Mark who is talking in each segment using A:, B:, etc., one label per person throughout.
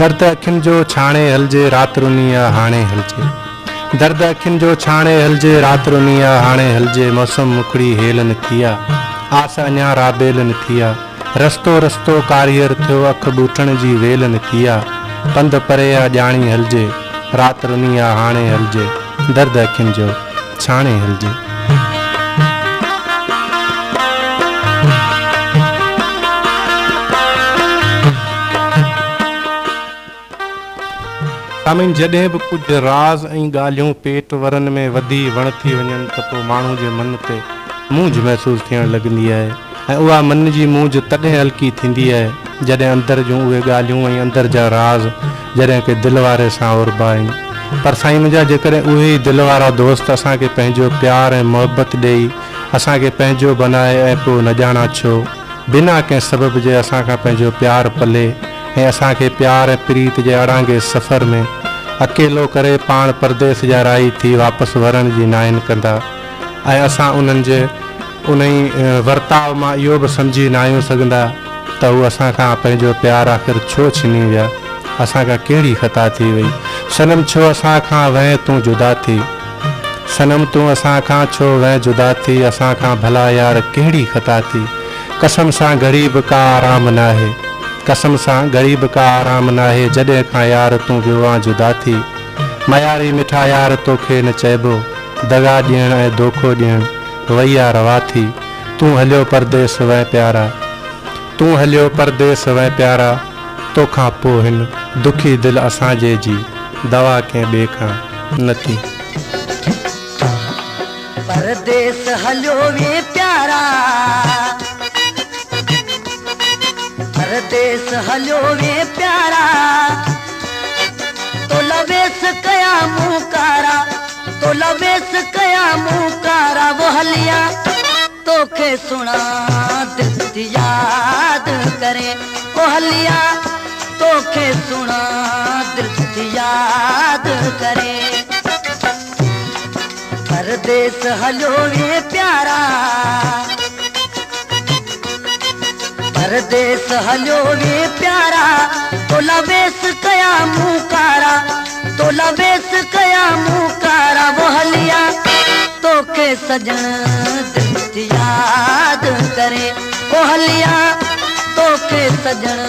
A: दर्द अखियुनि जो छाणे हलजे रात रुनिया हाणे हलजे। दर्द अखियुनि जो छाणे हलजे रात रुनिया हाणे हलजे। मौसम मुखड़ी हेल न थिया आस अञा राबेल न थिया। रस्तो रस्तो कारियर थियो अख बूठण जी वेल न थिया। पंध परे आ ॼाणी हलजे रात रुनिया हाणे हलजे। दर्द अखियुनि जो छाणे हलजे। सामीन जॾहिं बि कुछ राज़ ऐं ॻाल्हियूं पेट वरन में वधी वण थी वञनि त पोइ माण्हू जे मन ते मूंझ महसूस थियण लॻंदी आहे ऐं उहा मन जी मूंझ तॾहिं हल्की थींदी आहे जॾहिं अंदर जूं उहे ॻाल्हियूं ऐं अंदर जा राज़ जॾहिं के दिल वारे सां उरबा आहिनि। पर साईं मुंहिंजा जेकॾहिं उहे ई दिल वारा दोस्त असांखे पंहिंजो प्यार ऐं मोहबत ॾेई असांखे पंहिंजो बनाए ऐं पोइ न ॼाणा छो बिना कंहिं सबब जे असांखां पंहिंजो प्यार पले ऐं असांखे प्यार ऐं प्रीत जे अड़ांगे सफ़र में अकेलो करे पाण परदेस जा राही थी वापसि वरण जी नाहिन कंदा ऐं असां उन्हनि जे उन ई वर्ताव मां इहो बि सम्झी न आहियूं सघंदा त उहे असांखां पंहिंजो प्यार आख़िर छो छिनी विया। असांखां कहिड़ी ख़ता थी वई सनम छो असांखां वह तूं जुदा थी। सनम तूं असांखां छो वह जुदा थी। असांखां भला यार कहिड़ी ख़ता थी। कसम सां ग़रीब का आराम न आहे। कसम सां ग़रीब का आराम नाहे जॾहिं खां यार तूं वियो आहे जुदा थी। मयारी मिठा यार तोखे न चइबो दगा ॾियण ऐं धोखो ॾियण वैया रवा थी। तूं हलियो परदेस वह प्यारा। तूं हलियो परदेस वह प्यारा। तोखां पोइ हिन दुखी दिलि असांजे जी दवा कंहिं ॿिए खां न थी।
B: परदेस हलियो वे प्यारा। परदेस हलियो वे प्यारा। तो लवेस कया मुकारा। तो लवेस कया मुकारा वो हलिया तोखे सुना दिल याद करे। वो हलिया तोखे सुना दिल याद करे। परदेस हलियो वे प्यारा। परदेस हलियो वे प्यारा। तो लवेस कया मुकारा। तो लवेस कया मुकारा वो हलिया तोखे सजन दिल याद करे। वो हलिया तोखे सजन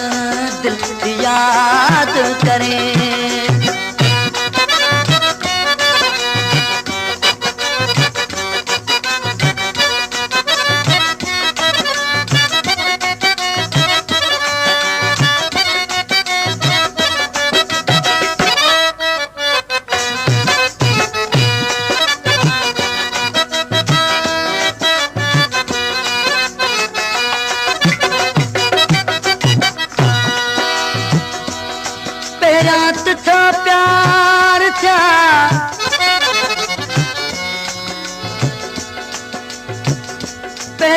B: दिल याद करे। रात था प्यार था।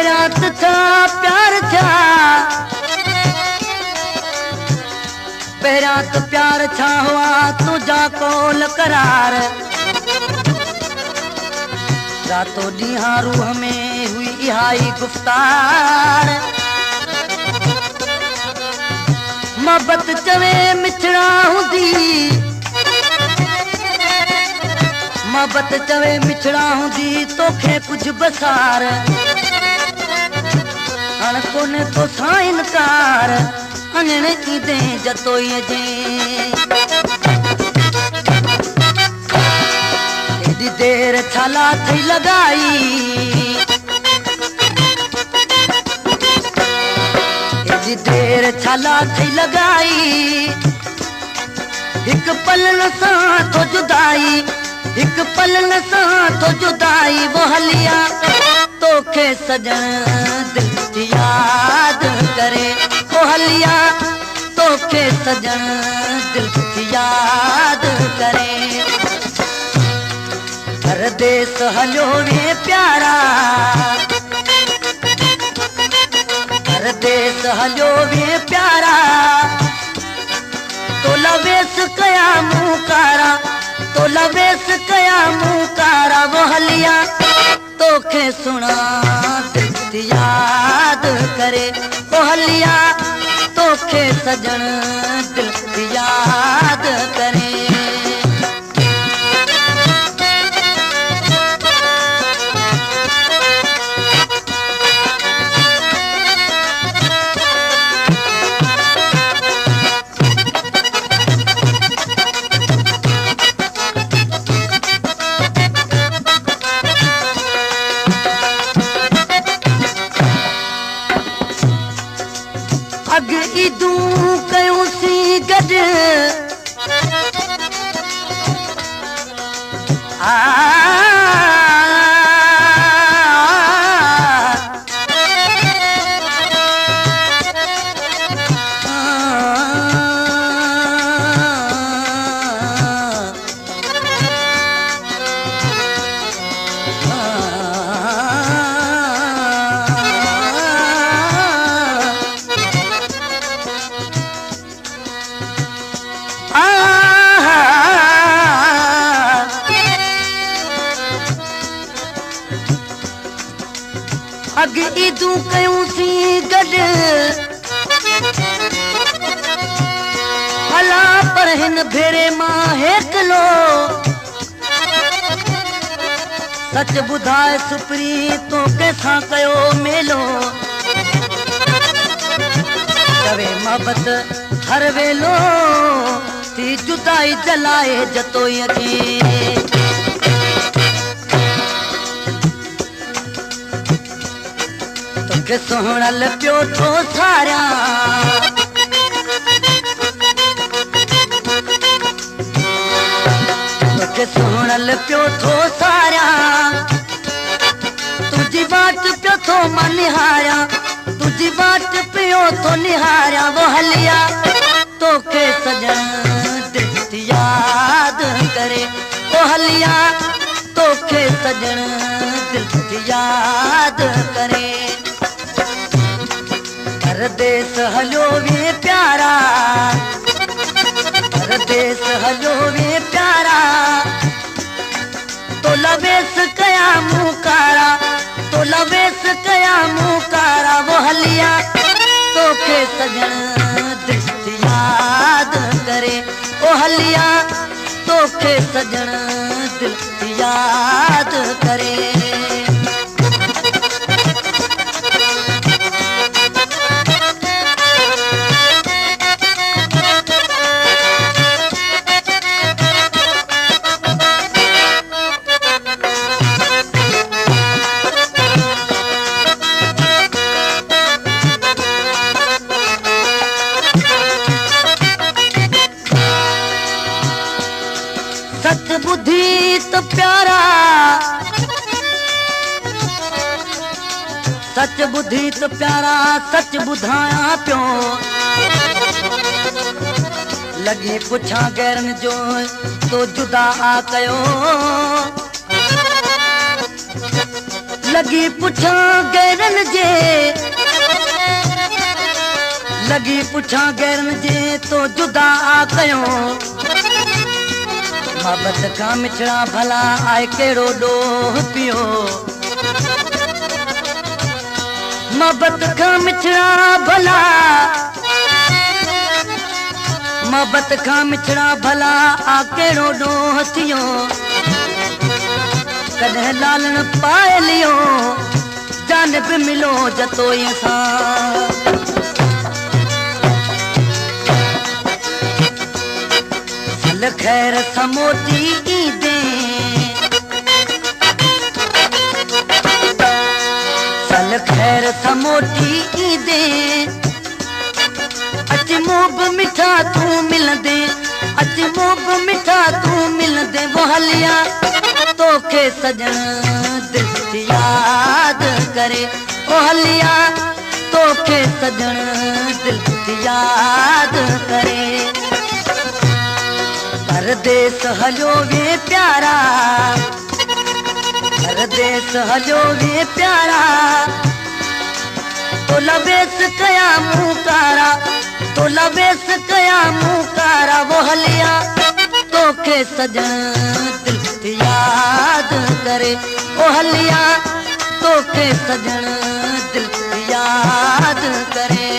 B: रात था प्यार था। रात प्यार था हुआ तुझा कोल करार। रातों ॾींहां रूह में हुई इहाई गुफ्तार। मोहब्बत चवे मिठड़ा हुंदी। मोहब्बत चवे मिठड़ा हुंदी तोखे कुछ बसार। हण कोने तो सां इनकार अनण ईंदे जतोईअ जे। एॾी देर छाला थई लॻाई। एॾी देर छाला थई लॻाई। हिकु पलन सां तो जुदाई। हिकु पलन सां तो जुदाई वो हलिया तोखे सजन दिल याद करे। वो हलिया तोखे सजन दिल याद करे। परदेस हलियो वे प्यारा। परदेस हलियो वे प्यारा। तो लवेस कया मुकारा। तो लवेस कया मुकारा वो हलिया तोखे सुना दिल याद करे। वो हलिया तोखे सजण दिल याद करे। अग ईदू कयूंसी गॾु अग ईदू कयूंसी गॾु हला पर हिन भेरे मां हेकलो सच ॿुधाए सुपरी तो कंहिंसां कयो मेलो कवे मोहबत हर वेलो थी जुदाई जलाए जतोई खे तोखे सुहिणल पियो थो सारिया तोखे सुहिणल पियो थो सारिया तुंहिंजी वाट पियो थो मां निहारिया तुंहिंजी वाट पियो थो निहारिया वो हलिया तोखे सजण दिल याद करे वो हलिया तोखे सजण दिल याद करे। परदेस हलियो वे प्यारा परदेस हलियो वे प्यारा तो लवेस कया मुकारा तो लवेस कया मुकारा वो हलिया तोखे सजण दिल याद करे ओ हलिया तोखे सजण दिल याद करे। सच बुद्धि तो प्यारा सच बुद्धि तो प्यारा सच बुधाया पियो लगी पुछा गैरन जो तो जुदा आ कयो लगी पुछा गैरन जे लगी पुछा गैरन जे तो जुदा आ कयो मोहब्बत का मिठड़ा भला आए केड़ो डोह पियो मोहब्बत का मिठड़ा भला मोहब्बत का मिठड़ा भला आ केड़ो डोह थियो कॾहिं लालण पाए लियो जानब मिलो जतोई सां खैर समोती ईदे सल खैर समोती ईदे अच मोब मिठा तू मिलंदे अच मोब मिठा तू मिलंदे वो हलिया तोखे सजण दिल याद करे वो हलिया तोखे सजण दिल याद करे। परदेस हलियो वे प्यारा परदेस हलियो वे प्यारा तो लवेस कया मुकारा तो लवेस कया मुकारा वो हलिया तोखे सजण दिल याद करे ओ हलिया तोखे सजण दिल याद करे।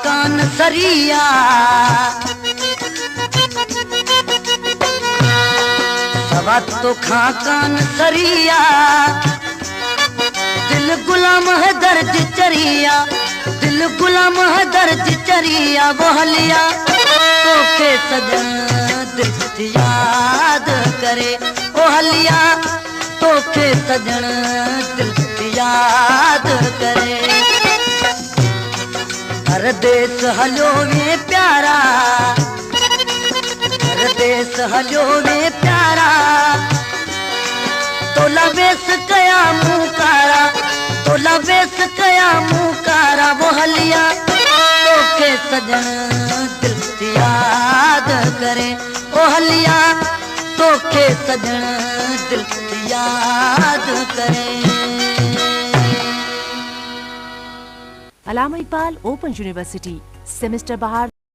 B: कान सरिया सवा तोखा कान सरिया दिल गुलाम है दर्द चरिया दिल गुलाम है दर्द चरिया वो हलिया तोखे सजन दिल याद करे ओ हलिया तोखे सजन दिल याद करे परदेस हलियो वे प्यारा परदेस हलियो वे प्यारा तोला वेस कया मुकारा तोला वेस कया मुकारा वो हलिया तोखे सजन दिल याद करे ओ हलिया तोखे सजन दिल याद करे।
C: Allama Iqbal open university semester बहार